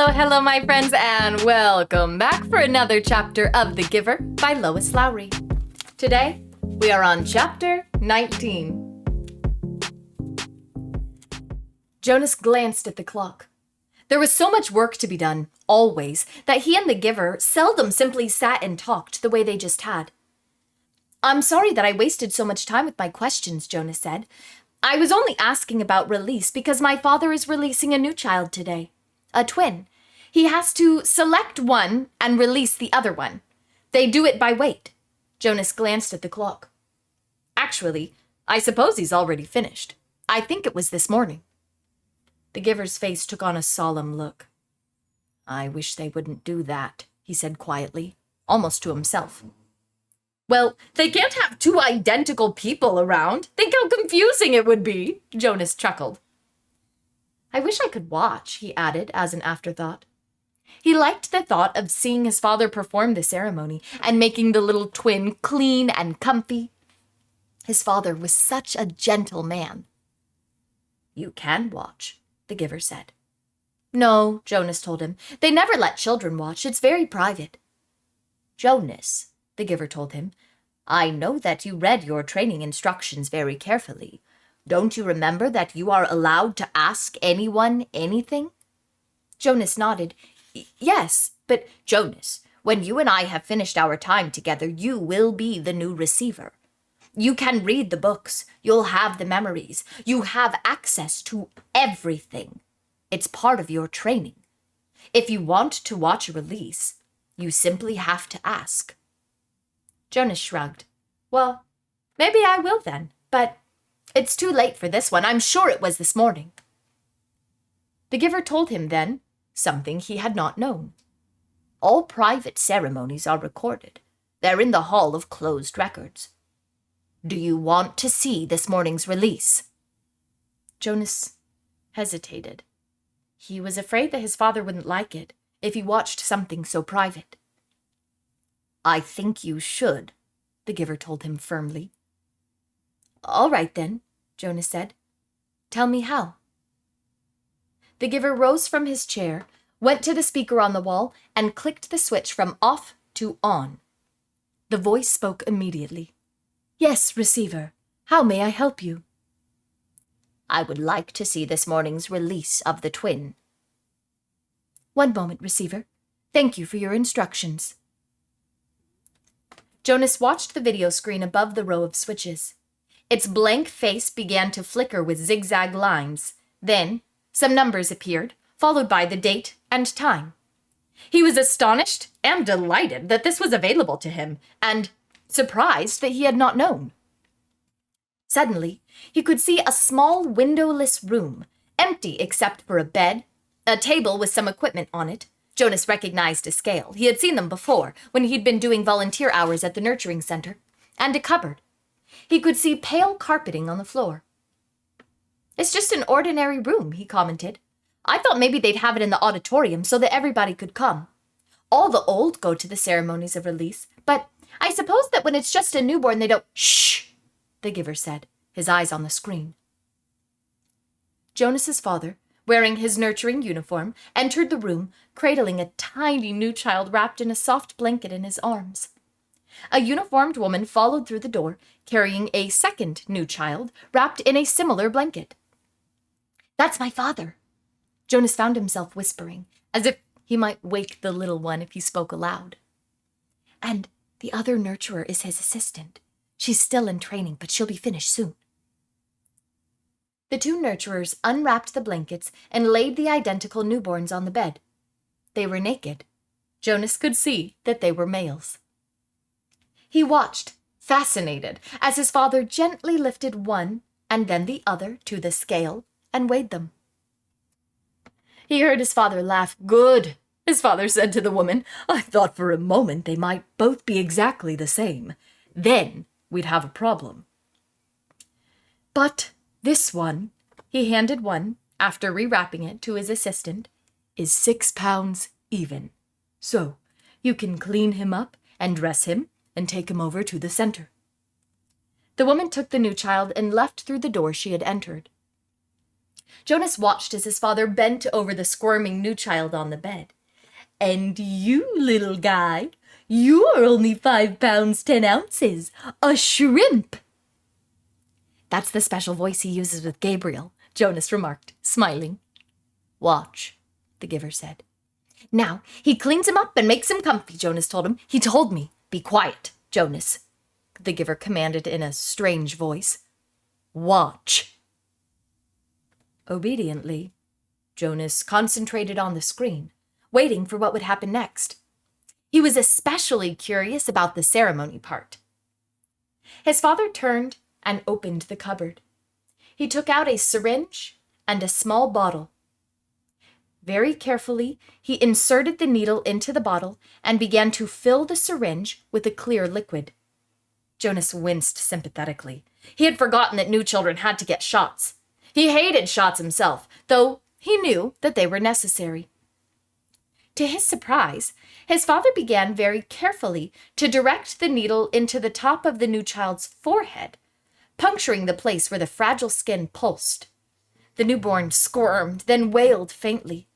Hello, my friends, and welcome back for another chapter of The Giver by Lois Lowry. Today, we are on chapter 19. Jonas glanced at the clock. There was so much work to be done, always, that he and the Giver seldom simply sat and talked the way they just had. "I'm sorry that I wasted so much time with my questions," Jonas said. "I was only asking about release because my father is releasing a new child today. A twin. He has to select one and release the other one. They do it by weight." Jonas glanced at the clock. "Actually, I suppose he's already finished. I think it was this morning." The Giver's face took on a solemn look. "I wish they wouldn't do that," he said quietly, almost to himself. "Well, they can't have two identical people around. Think how confusing it would be," Jonas chuckled. "I wish I could watch," he added as an afterthought. He liked the thought of seeing his father perform the ceremony and making the little twin clean and comfy. His father was such a gentle man. "You can watch," the Giver said. "No," Jonas told him. "They never let children watch. It's very private." "Jonas," the Giver told him, "I know that you read your training instructions very carefully. Don't you remember that you are allowed to ask anyone anything?" Jonas nodded. "Yes, but Jonas, when you and I have finished our time together, you will be the new receiver. You can read the books. You'll have the memories. You have access to everything. It's part of your training. If you want to watch a release, you simply have to ask." Jonas shrugged. "Well, maybe I will then, but it's too late for this one. I'm sure it was this morning." The Giver told him then something he had not known. "All private ceremonies are recorded. They're in the Hall of Closed Records. Do you want to see this morning's release?" Jonas hesitated. He was afraid that his father wouldn't like it if he watched something so private. "I think you should," the Giver told him firmly. "All right then," Jonas said. "Tell me how." The Giver rose from his chair, went to the speaker on the wall, and clicked the switch from off to on. The voice spoke immediately. "Yes, receiver. How may I help you?" "I would like to see this morning's release of the twin." "One moment, receiver. Thank you for your instructions." Jonas watched the video screen above the row of switches. Its blank face began to flicker with zigzag lines. Then, some numbers appeared, followed by the date and time. He was astonished and delighted that this was available to him, and surprised that he had not known. Suddenly, he could see a small windowless room, empty except for a bed, a table with some equipment on it. Jonas recognized a scale. He had seen them before, when he'd been doing volunteer hours at the nurturing center, and a cupboard. He could see pale carpeting on the floor. "It's just an ordinary room," he commented. "I thought maybe they'd have it in the auditorium so that everybody could come. All the old go to the ceremonies of release, but I suppose that when it's just a newborn they don't—" "Shh," the Giver said, his eyes on the screen. Jonas's father, wearing his nurturing uniform, entered the room, cradling a tiny new child wrapped in a soft blanket in his arms. A uniformed woman followed through the door, carrying a second new child wrapped in a similar blanket. "That's my father," Jonas found himself whispering, as if he might wake the little one if he spoke aloud. "And the other nurturer is his assistant. She's still in training, but she'll be finished soon." The two nurturers unwrapped the blankets and laid the identical newborns on the bed. They were naked. Jonas could see that they were males. He watched, fascinated, as his father gently lifted one and then the other to the scale and weighed them. He heard his father laugh. "Good," his father said to the woman. "I thought for a moment they might both be exactly the same. Then we'd have a problem. But this one," he handed one, after rewrapping it, to his assistant, "is 6 pounds even. So you can clean him up and dress him and take him over to the center." The woman took the new child and left through the door she had entered. Jonas watched as his father bent over the squirming new child on the bed. "And you, little guy, you are only 5 pounds 10 ounces. A shrimp!" "That's the special voice he uses with Gabriel," Jonas remarked, smiling. "Watch," the giver said. "Now, he cleans him up and makes him comfy," Jonas told him. "He told me." "Be quiet, Jonas," the giver commanded in a strange voice. "Watch." Obediently, Jonas concentrated on the screen, waiting for what would happen next. He was especially curious about the ceremony part. His father turned and opened the cupboard. He took out a syringe and a small bottle. Very carefully, he inserted the needle into the bottle and began to fill the syringe with a clear liquid. Jonas winced sympathetically. He had forgotten that new children had to get shots. He hated shots himself, though he knew that they were necessary. To his surprise, his father began very carefully to direct the needle into the top of the new child's forehead, puncturing the place where the fragile skin pulsed. The newborn squirmed, then wailed faintly.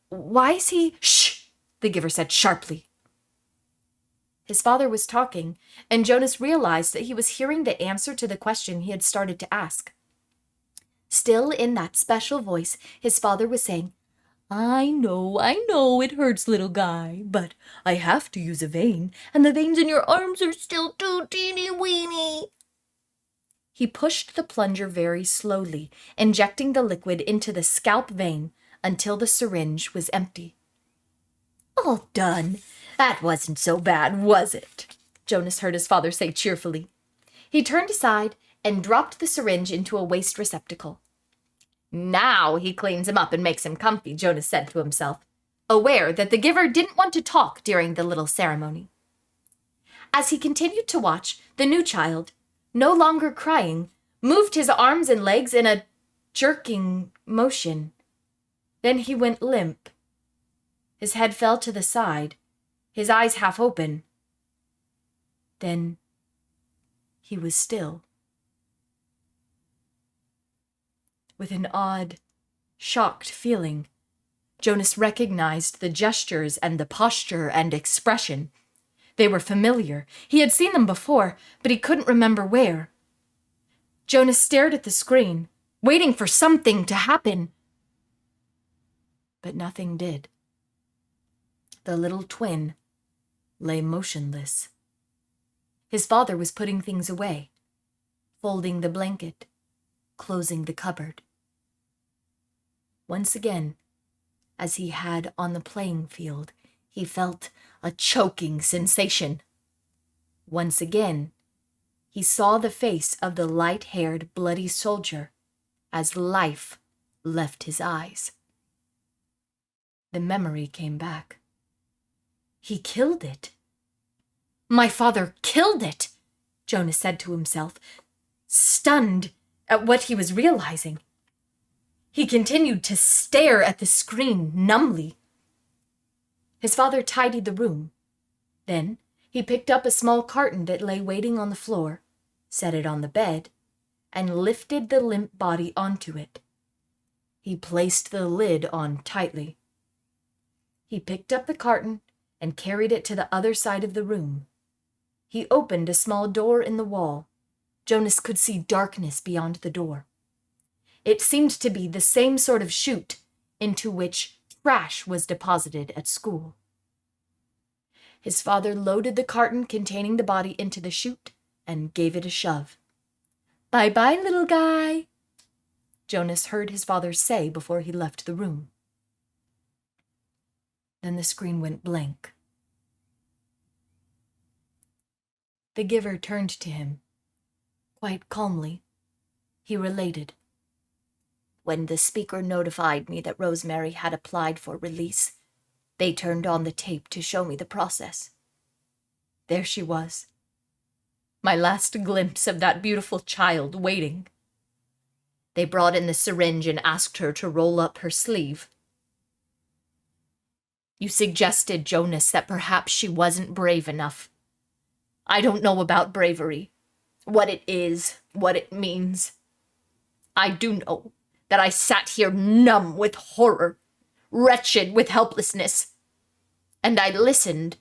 "Why is he—" "Shh!" the giver said sharply. His father was talking, and Jonas realized that he was hearing the answer to the question he had started to ask. Still in that special voice, his father was saying, I know it hurts, little guy, but I have to use a vein, and the veins in your arms are still too teeny-weeny." He pushed the plunger very slowly, injecting the liquid into the scalp vein until the syringe was empty. "All done. That wasn't so bad, was it?" Jonas heard his father say cheerfully. He turned aside and dropped the syringe into a waste receptacle. "Now he cleans him up and makes him comfy," Jonas said to himself, aware that the giver didn't want to talk during the little ceremony. As he continued to watch, the new child, no longer crying, moved his arms and legs in a jerking motion. Then he went limp. His head fell to the side, his eyes half open. Then he was still. With an odd, shocked feeling, Jonas recognized the gestures and the posture and expression. They were familiar. He had seen them before, but he couldn't remember where. Jonas stared at the screen, waiting for something to happen. But nothing did. The little twin lay motionless. His father was putting things away, folding the blanket, closing the cupboard. Once again, as he had on the playing field, he felt a choking sensation. Once again, he saw the face of the light-haired, bloody soldier as life left his eyes. The memory came back. He killed it. "My father killed it," Jonas said to himself, stunned at what he was realizing. He continued to stare at the screen numbly. His father tidied the room. Then he picked up a small carton that lay waiting on the floor, set it on the bed, and lifted the limp body onto it. He placed the lid on tightly. He picked up the carton and carried it to the other side of the room. He opened a small door in the wall. Jonas could see darkness beyond the door. It seemed to be the same sort of chute into which trash was deposited at school. His father loaded the carton containing the body into the chute and gave it a shove. "Bye-bye, little guy," Jonas heard his father say before he left the room. Then the screen went blank. The giver turned to him. Quite calmly, he related. "When the speaker notified me that Rosemary had applied for release, they turned on the tape to show me the process. There she was, my last glimpse of that beautiful child waiting. They brought in the syringe and asked her to roll up her sleeve. You suggested, Jonas, that perhaps she wasn't brave enough. I don't know about bravery, what it is, what it means. I do know that I sat here numb with horror, wretched with helplessness. And I listened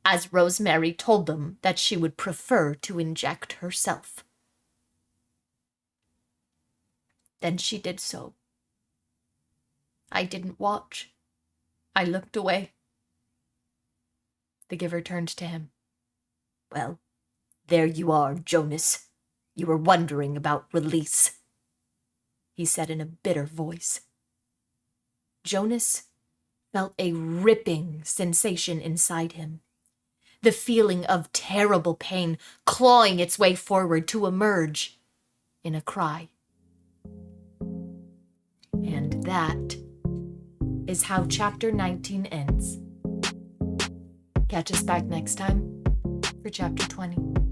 as Rosemary told them that she would prefer to inject herself. Then she did so. I didn't watch. I looked away. The giver turned to him. Well, there you are, Jonas. You were wondering about release, he said in a bitter voice. Jonas felt a ripping sensation inside him, the feeling of terrible pain clawing its way forward to emerge in a cry. And that is how Chapter 19 ends. Catch us back next time for Chapter 20.